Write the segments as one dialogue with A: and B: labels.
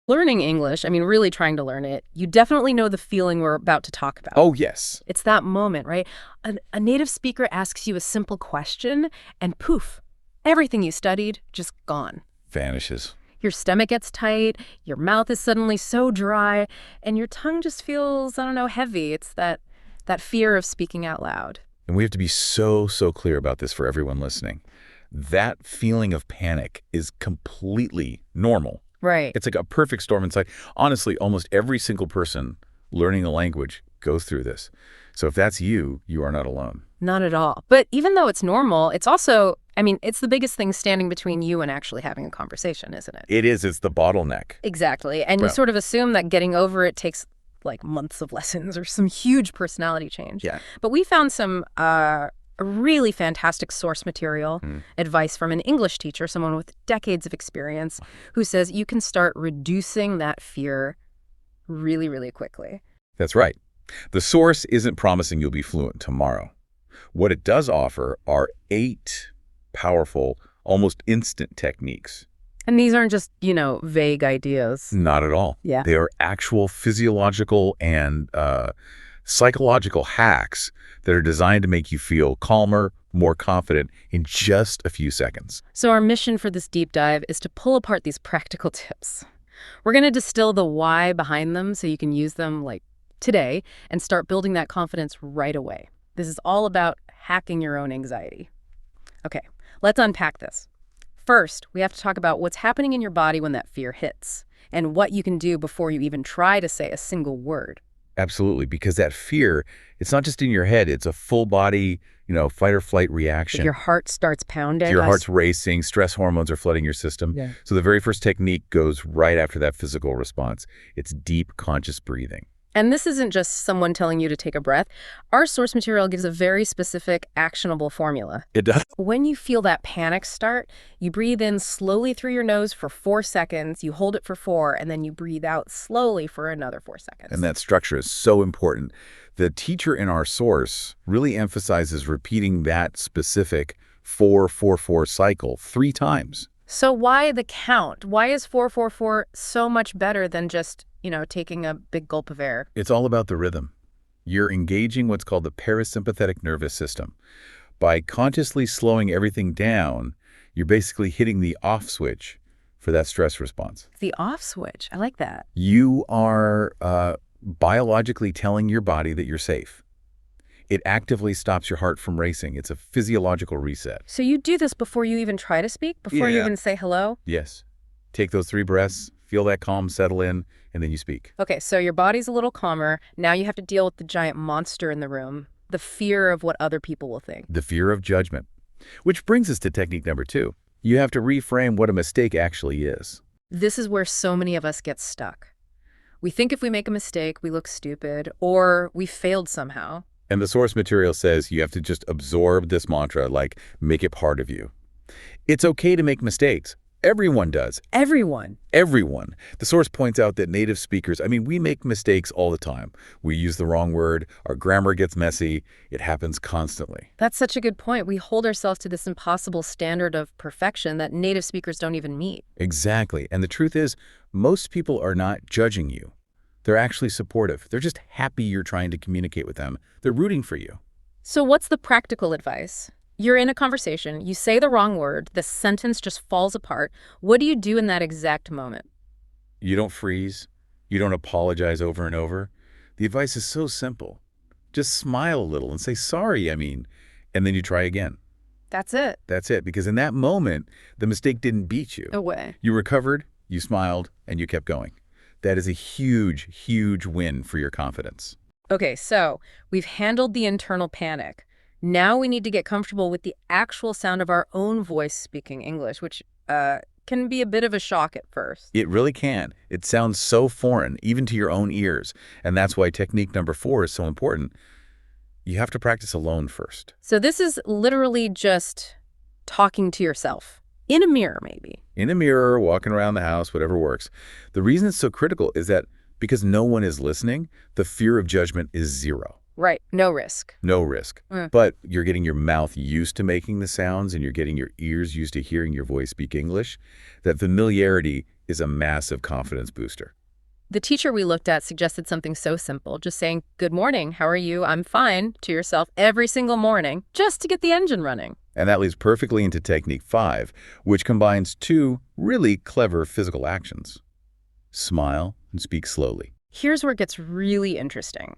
A: Learning English, I mean, really trying to learn it, you definitely know the feeling we're about to talk about.
B: Oh, yes.
A: It's that moment, right? A native speaker asks you a simple question, and poof, everything you studied just gone.
B: Vanishes.
A: Your stomach gets tight, your mouth is suddenly so dry, and your tongue just feels, I don't know, heavy. It's that fear of speaking out loud.
B: And we have to be so clear about this for everyone listening. That feeling of panic is completely normal.
A: Right.
B: It's like a perfect storm inside. Honestly, almost every single person learning a language goes through this. So if that's you, you are not alone.
A: Not at all. But even though it's normal, it's also, I mean, it's the biggest thing standing between you and actually having a conversation, isn't it?
B: It is. It's the bottleneck.
A: Exactly. And you
B: Well,
A: sort of assume that getting over it takes like months of lessons or some huge personality change.
B: yeah.
A: But we found some a really fantastic source material, advice from an English teacher, someone with decades of experience, who says you can start reducing that fear really, really quickly.
B: That's right. The source isn't promising you'll be fluent tomorrow. What it does offer are 8 powerful, almost instant techniques.
A: And these aren't just, vague ideas.
B: Not at all.
A: Yeah.
B: They are actual physiological and psychological hacks that are designed to make you feel calmer, more confident in just a few seconds.
A: So our mission for this deep dive is to pull apart these practical tips. We're going to distill the why behind them so you can use them like today and start building that confidence right away. This is all about hacking your own anxiety. Okay, let's unpack this. First, we have to talk about what's happening in your body when that fear hits and what you can do before you even try to say a single word.
B: Absolutely, because that fear, it's not just in your head, it's a full body, fight or flight
A: If
B: reaction.
A: your heart starts pounding.
B: Your heart's racing, stress hormones are flooding your system.
A: Yeah.
B: So the very first technique goes right after that physical response. It's deep, conscious breathing.
A: And this isn't just someone telling you to take a breath. Our source material gives a very specific, actionable formula.
B: It does.
A: When you feel that panic start, you breathe in slowly through your nose for 4 seconds, you hold it for 4, and then you breathe out slowly for another 4 seconds.
B: And that structure is so important. The teacher in our source really emphasizes repeating that specific 4-4-4 cycle 3 times.
A: So why the count? Why is 4-4-4 so much better than just, taking a big gulp of air?
B: It's all about the rhythm. You're engaging what's called the parasympathetic nervous system. By consciously slowing everything down, you're basically hitting the off switch for that stress response.
A: The off switch. I like that.
B: You are biologically telling your body that you're safe. It actively stops your heart from racing. It's a physiological reset.
A: So you do this before you even try to speak? Before you
B: Yeah.
A: even say hello?
B: Yes. Take those 3 breaths, feel that calm settle in, and then you speak.
A: Okay, so your body's a little calmer. Now you have to deal with the giant monster in the room, the fear of what other people will think.
B: The fear of judgment. Which brings us to technique number 2. You have to reframe what a mistake actually is.
A: This is where so many of us get stuck. We think if we make a mistake, we look stupid, or we failed somehow.
B: And the source material says you have to just absorb this mantra, like make it part of you. It's okay to make mistakes. Everyone does.
A: Everyone.
B: Everyone. The source points out that native speakers, we make mistakes all the time. We use the wrong word, our grammar gets messy, it happens constantly.
A: That's such a good point. We hold ourselves to this impossible standard of perfection that native speakers don't even meet.
B: Exactly. And the truth is, most people are not judging you. They're actually supportive. They're just happy you're trying to communicate with them. They're rooting for you.
A: So what's the practical advice? You're in a conversation, you say the wrong word, the sentence just falls apart. What do you do in that exact moment?
B: You don't freeze. You don't apologize over and over. The advice is so simple. Just smile a little and say, sorry, and then you try again.
A: That's it.
B: That's it. Because in that moment, the mistake didn't beat you.
A: No way.
B: You recovered, you smiled, and you kept going. That is a huge, huge win for your confidence.
A: Okay, so we've handled the internal panic. Now we need to get comfortable with the actual sound of our own voice speaking English, which can be a bit of a shock at first.
B: It really can. It sounds so foreign, even to your own ears. And that's why technique number 4 is so important. You have to practice alone first.
A: So this is literally just talking to yourself. In a mirror, maybe.
B: In a mirror, walking around the house, whatever works. The reason it's so critical is that because no one is listening, the fear of judgment is 0.
A: Right. No risk.
B: No risk. But you're getting your mouth used to making the sounds and you're getting your ears used to hearing your voice speak English. That familiarity is a massive confidence booster.
A: The teacher we looked at suggested something so simple, just saying, "Good morning, how are you? I'm fine," to yourself every single morning, just to get the engine running.
B: And that leads perfectly into technique 5, which combines two really clever physical actions. Smile and speak slowly.
A: Here's where it gets really interesting.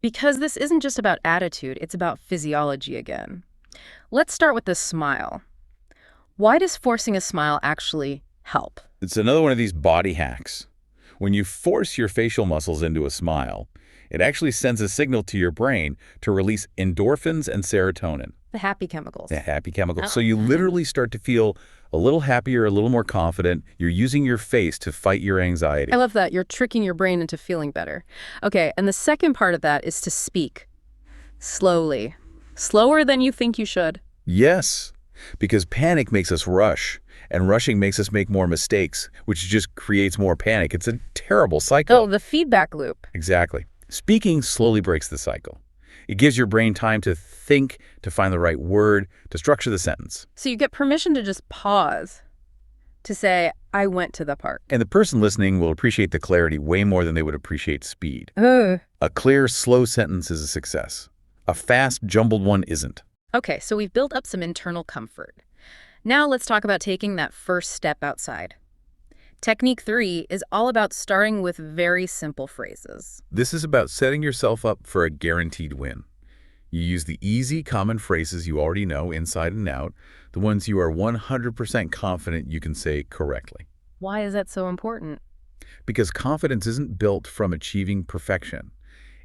A: Because this isn't just about attitude, it's about physiology again. Let's start with the smile. Why does forcing a smile actually help?
B: It's another one of these body hacks. When you force your facial muscles into a smile, it actually sends a signal to your brain to release endorphins and serotonin,
A: The happy chemicals.
B: the happy chemicals.
A: Oh.
B: So you literally start to feel a little happier, a little more confident. You're using your face to fight your anxiety.
A: I love that. You're tricking your brain into feeling better. Okay, and the second part of that is to speak slowly. Slower than you think you should.
B: Yes, because panic makes us rush, and rushing makes us make more mistakes, which just creates more panic. It's a terrible cycle.
A: Oh, the feedback loop.
B: Exactly. Speaking slowly breaks the cycle. It gives your brain time to think, to find the right word, to structure the sentence.
A: So you get permission to just pause, to say, "I went to the park."
B: And the person listening will appreciate the clarity way more than they would appreciate speed.
A: Ugh.
B: A clear, slow sentence is a success. A fast, jumbled one isn't.
A: Okay, so we've built up some internal comfort. Now let's talk about taking that first step outside. Technique 3 is all about starting with very simple phrases.
B: This is about setting yourself up for a guaranteed win. You use the easy, common phrases you already know inside and out, the ones you are 100% confident you can say correctly.
A: Why is that so important?
B: Because confidence isn't built from achieving perfection.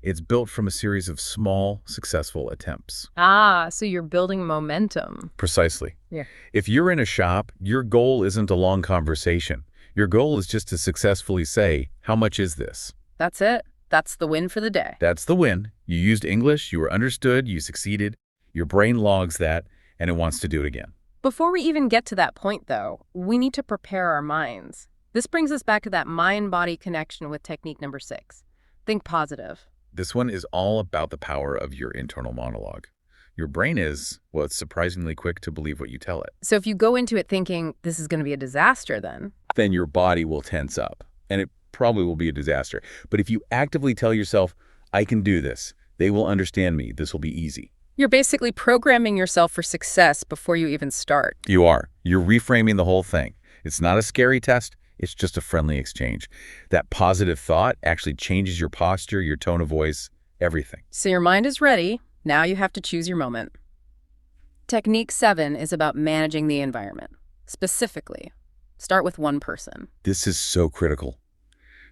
B: It's built from a series of small, successful attempts.
A: Ah, so you're building momentum.
B: Precisely.
A: Yeah.
B: If you're in a shop, your goal isn't a long conversation. Your goal is just to successfully say, "How much is this?"
A: That's it. That's the win for the day.
B: That's the win. You used English, you were understood, you succeeded. Your brain logs that, and it wants to do it again.
A: Before we even get to that point, though, we need to prepare our minds. This brings us back to that mind-body connection with technique number 6. Think positive.
B: This one is all about the power of your internal monologue. Your brain is, well, it's surprisingly quick to believe what you tell it.
A: So if you go into it thinking this is going to be a disaster
B: Then your body will tense up, and it probably will be a disaster. But if you actively tell yourself, "I can do this. They will understand me. This will be easy."
A: you're basically programming yourself for success before you even start.
B: You are. You're reframing the whole thing. It's not a scary test. It's just a friendly exchange. That positive thought actually changes your posture, your tone of voice, everything.
A: So your mind is ready. Now you have to choose your moment. Technique 7 is about managing the environment. Specifically, start with one person.
B: This is so critical.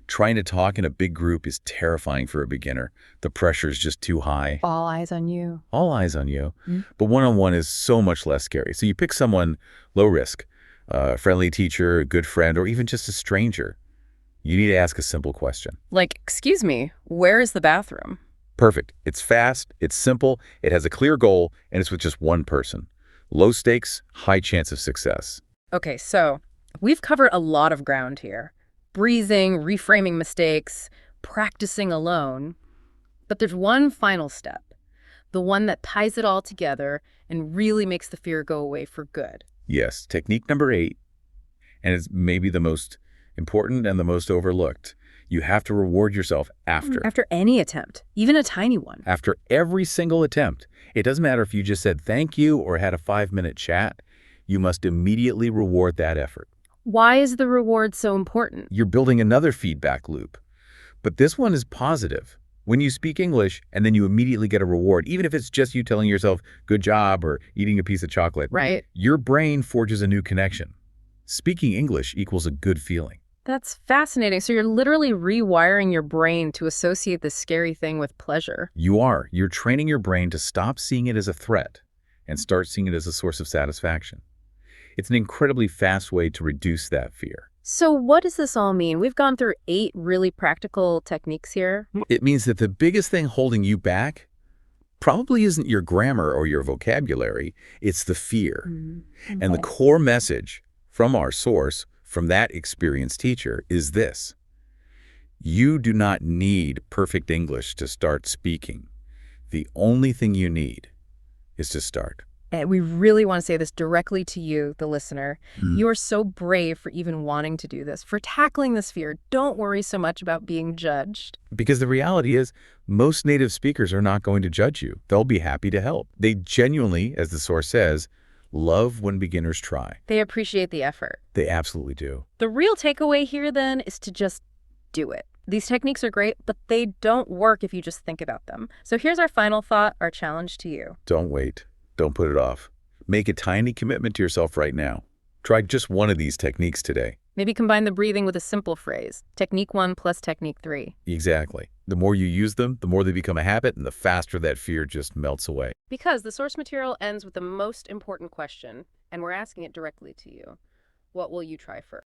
B: Trying to talk in a big group is terrifying for a beginner. The pressure is just too high.
A: All eyes on you.
B: All eyes on you. But one-on-one is so much less scary. So you pick someone low risk, a friendly teacher, a good friend, or even just a stranger. You need to ask a simple question.
A: Like, "Excuse me, where is the bathroom?"
B: Perfect. It's fast, it's simple, it has a clear goal, and it's with just one person. Low stakes, high chance of success.
A: Okay, so we've covered a lot of ground here. Breathing, reframing mistakes, practicing alone. But there's one final step, the one that ties it all together and really makes the fear go away for good.
B: Yes, technique number 8, and it's maybe the most important and the most overlooked. You have to reward yourself after.
A: After any attempt, even a tiny one.
B: After every single attempt. It doesn't matter if you just said thank you or had a 5-minute chat. You must immediately reward that effort.
A: Why is the reward so important?
B: You're building another feedback loop. But this one is positive. When you speak English and then you immediately get a reward, even if it's just you telling yourself, "Good job," or eating a piece of chocolate,
A: Right.
B: your brain forges a new connection. Speaking English equals a good feeling.
A: That's fascinating. So you're literally rewiring your brain to associate this scary thing with pleasure.
B: You are. You're training your brain to stop seeing it as a threat and start seeing it as a source of satisfaction. It's an incredibly fast way to reduce that fear.
A: So what does this all mean? We've gone through 8 really practical techniques here.
B: It means that the biggest thing holding you back probably isn't your grammar or your vocabulary, it's the fear. And the core message from our source, from that experienced teacher, is this: you do not need perfect English to start speaking. The only thing you need is to start.
A: And we really want to say this directly to you, the listener.
B: Mhm.
A: You are so brave for even wanting to do this, for tackling this fear. Don't worry so much about being judged.
B: Because the reality is, most native speakers are not going to judge you. They'll be happy to help. They genuinely, as the source says, love when beginners try.
A: They appreciate the effort.
B: They absolutely do.
A: The real takeaway here, then, is to just do it. These techniques are great, but they don't work if you just think about them. So here's our final thought, our challenge to you.
B: Don't wait. Don't put it off. Make a tiny commitment to yourself right now. Try just one of these techniques today.
A: Maybe combine the breathing with a simple phrase. Technique 1 plus technique 3.
B: Exactly. The more you use them, the more they become a habit, and the faster that fear just melts away.
A: Because the source material ends with the most important question, and we're asking it directly to you. What will you try first?